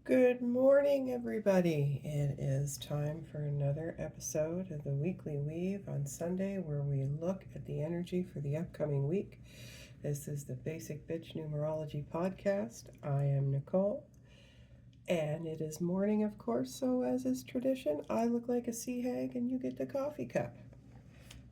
Good morning, everybody. It is time for another episode of the Weekly Weave on Sunday, where we look at the energy for the upcoming week. This is the Basic Bitch Numerology podcast. I am Nicole, and it is morning, of course, so as is tradition, I look like a sea hag and you get the coffee cup.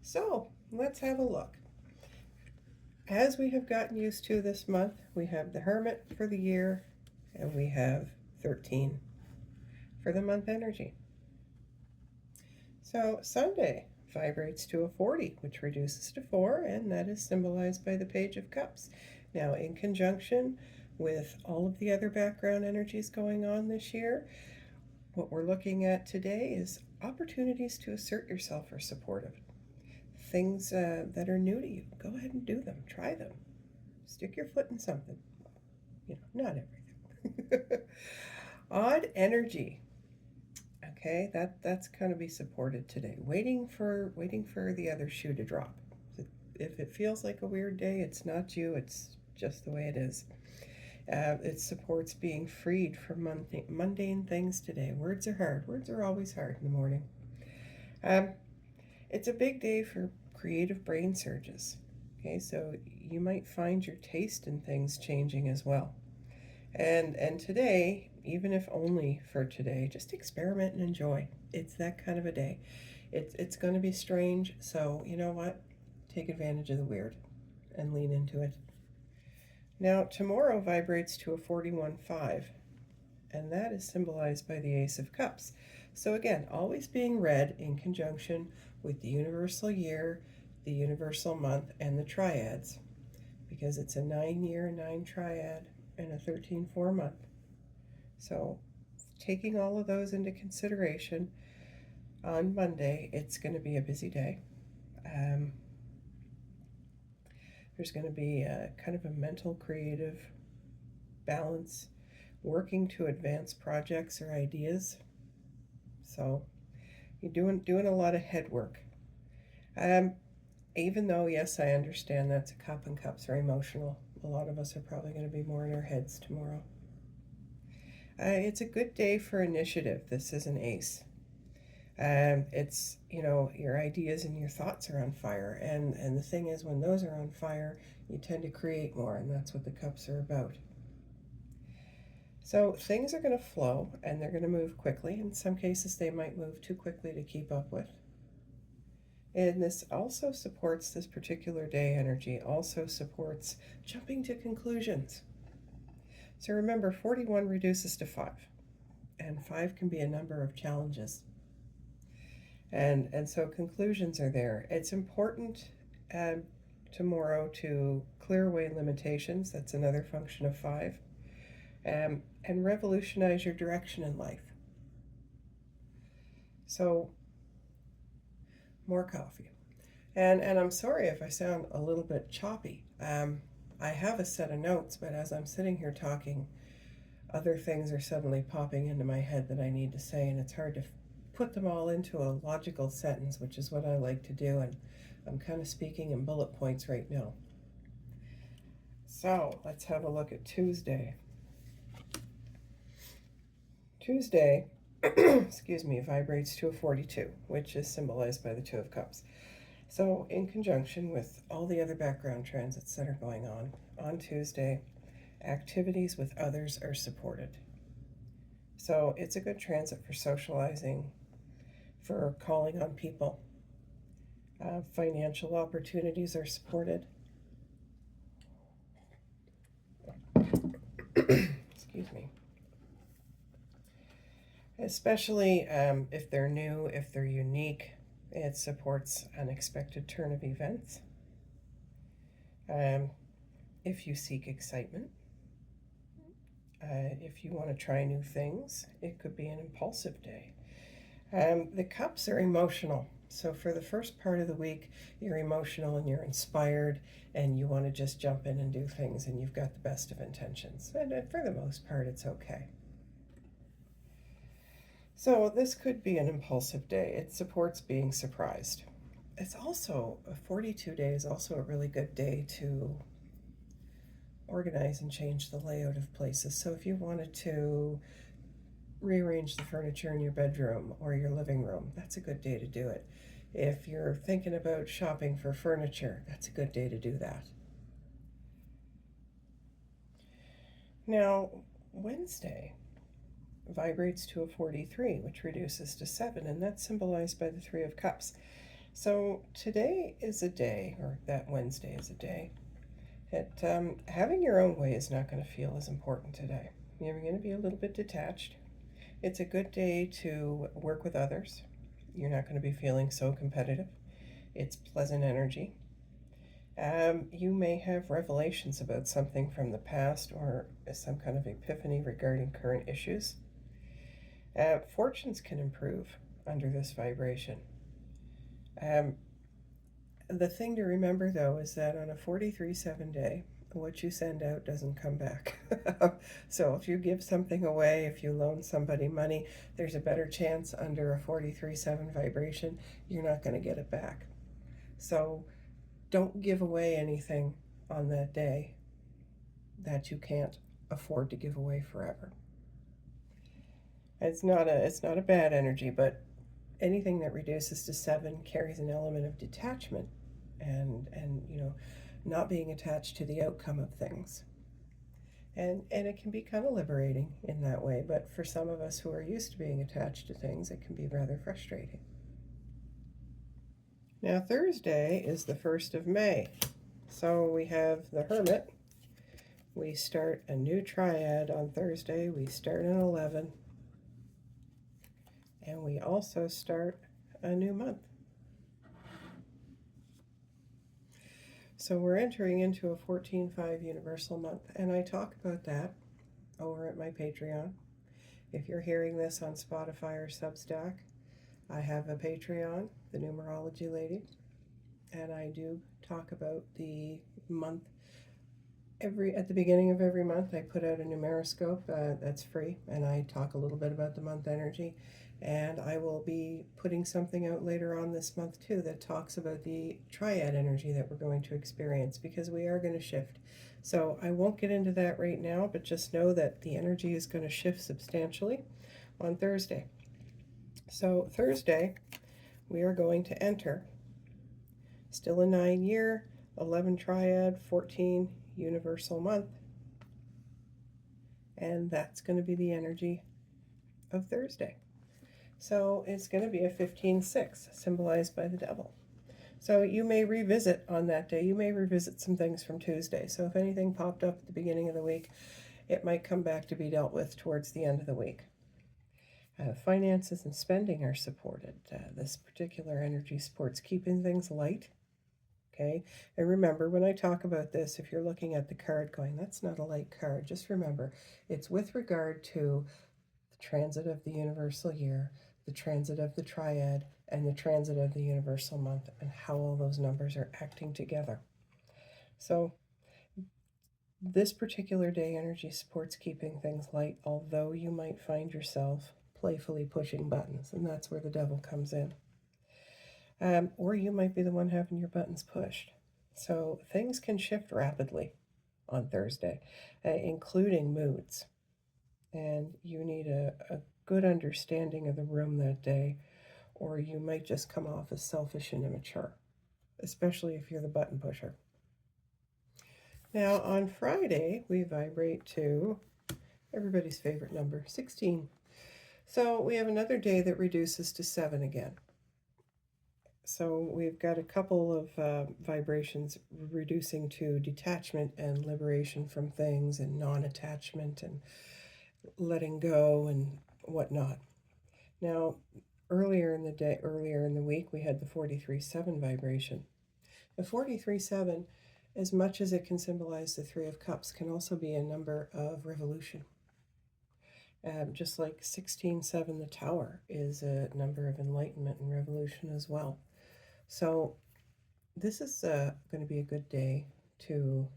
So, let's have a look. As we have gotten used to this month, we have the Hermit for the year, and we have 13 for the month energy. So Sunday vibrates to a 40, which reduces to 4, and that is symbolized by the Page of Cups. Now, in conjunction with all of the other background energies going on this year, what we're looking at today is opportunities to assert yourself are supportive. Things that are new to you, go ahead and do them. Try them. Stick your foot in something. Not everything. Odd energy. Okay, that's going to be supported today. Waiting for the other shoe to drop. If it feels like a weird day, it's not you. It's just the way it is. It supports being freed from mundane things today. Words are hard. Words are always hard in the morning. It's a big day for creative brain surges. Okay, so you might find your taste in things changing as well. And today, even if only for today, just experiment and enjoy. It's that kind of a day. It's going to be strange, so you know what? Take advantage of the weird and lean into it. Now, tomorrow vibrates to a 41-5, and that is symbolized by the Ace of Cups. So again, always being read in conjunction with the universal year, the universal month, and the triads, because it's a 9-year, 9 triad, and a 13-4 month. So taking all of those into consideration, on Monday, it's going to be a busy day. There's going to be a kind of a mental, creative balance, working to advance projects or ideas. So you're doing a lot of head work. Even though, yes, I understand that's a cup, and cups are emotional, a lot of us are probably going to be more in our heads tomorrow. It's a good day for initiative. This is an ace. It's, your ideas and your thoughts are on fire. And the thing is, when those are on fire, you tend to create more, and that's what the cups are about. So things are going to flow, and they're going to move quickly. In some cases, they might move too quickly to keep up with. And this also supports, this particular day energy also supports jumping to conclusions. So remember, 41 reduces to 5, and 5 can be a number of challenges. And so conclusions are there. It's important tomorrow to clear away limitations. That's another function of 5. And revolutionize your direction in life. So, more coffee. And I'm sorry if I sound a little bit choppy. I have a set of notes, but as I'm sitting here talking, other things are suddenly popping into my head that I need to say, and it's hard to put them all into a logical sentence, which is what I like to do, and I'm kind of speaking in bullet points right now. So let's have a look at Tuesday. Tuesday, excuse me, vibrates to a 42, which is symbolized by the Two of Cups. So in conjunction with all the other background transits that are going on Tuesday, activities with others are supported. So it's a good transit for socializing, for calling on people. Financial opportunities are supported. Excuse me. Especially if they're new, if they're unique, it supports unexpected turn of events. If you seek excitement, if you want to try new things, it could be an impulsive day. The cups are emotional. So for the first part of the week, you're emotional and you're inspired and you want to just jump in and do things, and you've got the best of intentions. And for the most part, it's okay. So this could be an impulsive day. It supports being surprised. It's also, a 42 day is also a really good day to organize and change the layout of places. So if you wanted to rearrange the furniture in your bedroom or your living room, that's a good day to do it. If you're thinking about shopping for furniture, that's a good day to do that. Now, Wednesday vibrates to a 43, which reduces to 7, and that's symbolized by the Three of Cups. So today is a day, or that Wednesday is a day, that having your own way is not going to feel as important today. You're going to be a little bit detached. It's a good day to work with others. You're not going to be feeling so competitive. It's pleasant energy. You may have revelations about something from the past or some kind of epiphany regarding current issues. Fortunes can improve under this vibration. Um, the thing to remember though is that on a 43-7 day, what you send out doesn't come back. So if you give something away, if you loan somebody money, there's a better chance under a 43-7 vibration you're not going to get it back. So don't give away anything on that day that you can't afford to give away forever. It's not a bad energy, but anything that reduces to 7 carries an element of detachment and not being attached to the outcome of things. And it can be kind of liberating in that way, but for some of us who are used to being attached to things, it can be rather frustrating. Now, Thursday is the 1st of May. So we have the Hermit. We start a new triad on Thursday. We start an 11. And we also start a new month. So we're entering into a 14-5 universal month, and I talk about that over at my Patreon. If you're hearing this on Spotify or Substack, I have a Patreon, the Numerology Lady, and I do talk about the month. At the beginning of every month, I put out a numeroscope that's free, and I talk a little bit about the month energy. And I will be putting something out later on this month too that talks about the triad energy that we're going to experience, because we are going to shift. So I won't get into that right now, but just know that the energy is going to shift substantially on Thursday. So Thursday, we are going to enter still a 9-year, 11 triad, 14 universal month. And that's going to be the energy of Thursday. So it's going to be a 15-6, symbolized by the devil. So you may revisit on that day. You may revisit some things from Tuesday. So if anything popped up at the beginning of the week, it might come back to be dealt with towards the end of the week. Finances and spending are supported. This particular energy supports keeping things light. Okay, and remember, when I talk about this, if you're looking at the card going, that's not a light card, just remember, it's with regard to the transit of the universal year, the transit of the triad, and the transit of the universal month, and how all those numbers are acting together. So this particular day energy supports keeping things light, although you might find yourself playfully pushing buttons, and that's where the devil comes in. Or you might be the one having your buttons pushed. So things can shift rapidly on Thursday, including moods. And you need a good understanding of the room that day, or you might just come off as selfish and immature, especially if you're the button pusher. Now, on Friday, we vibrate to everybody's favorite number, 16. So we have another day that reduces to 7 again. So we've got a couple of vibrations reducing to detachment and liberation from things and non-attachment and letting go and whatnot. Now, earlier in the week, we had the 43-7 vibration. The 43-7, as much as it can symbolize the Three of Cups, can also be a number of revolution. Just like 16-7, the Tower is a number of enlightenment and revolution as well. So this is going to be a good day to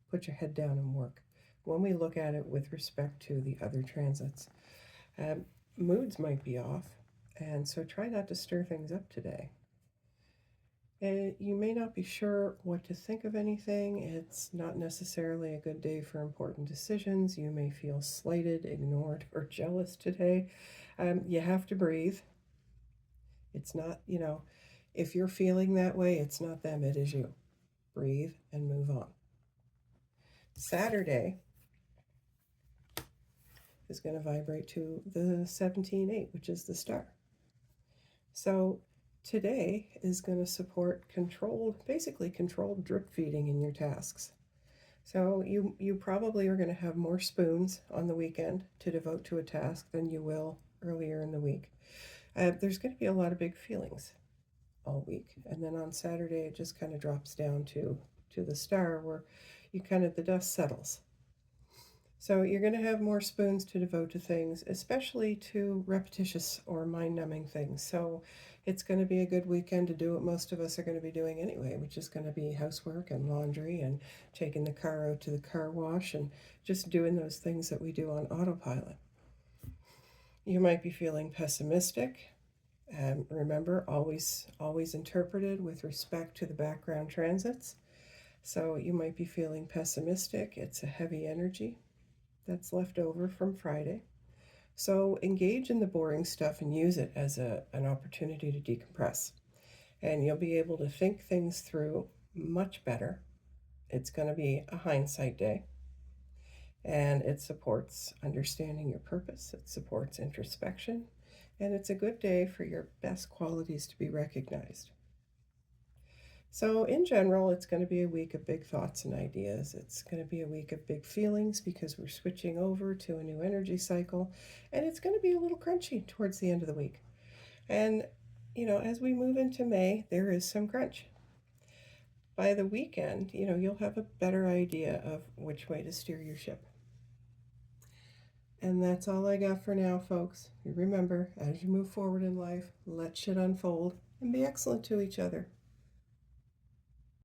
put your head down and work. When we look at it with respect to the other transits, moods might be off, and so try not to stir things up today. And you may not be sure what to think of anything. It's not necessarily a good day for important decisions. You may feel slighted, ignored, or jealous today. You have to breathe. It's not, if you're feeling that way, it's not them, it is you. Breathe and move on. Saturday is going to vibrate to the 17-8, which is the star. So today is going to support basically controlled drip feeding in your tasks. So you probably are going to have more spoons on the weekend to devote to a task than you will earlier in the week. There's going to be a lot of big feelings all week, and then on Saturday it just kind of drops down to the star where the dust settles. So you're going to have more spoons to devote to things, especially to repetitious or mind-numbing things. So it's going to be a good weekend to do what most of us are going to be doing anyway, which is going to be housework and laundry and taking the car out to the car wash and just doing those things that we do on autopilot. You might be feeling pessimistic. Remember, always interpreted with respect to the background transits. So you might be feeling pessimistic. It's a heavy energy that's left over from Friday. So engage in the boring stuff and use it as an opportunity to decompress. And you'll be able to think things through much better. It's going to be a hindsight day. And it supports understanding your purpose, it supports introspection, and it's a good day for your best qualities to be recognized. So, in general, it's going to be a week of big thoughts and ideas. It's going to be a week of big feelings because we're switching over to a new energy cycle, and it's going to be a little crunchy towards the end of the week. And, as we move into May, there is some crunch. By the weekend, you'll have a better idea of which way to steer your ship. And that's all I got for now, folks. Remember, as you move forward in life, let shit unfold and be excellent to each other.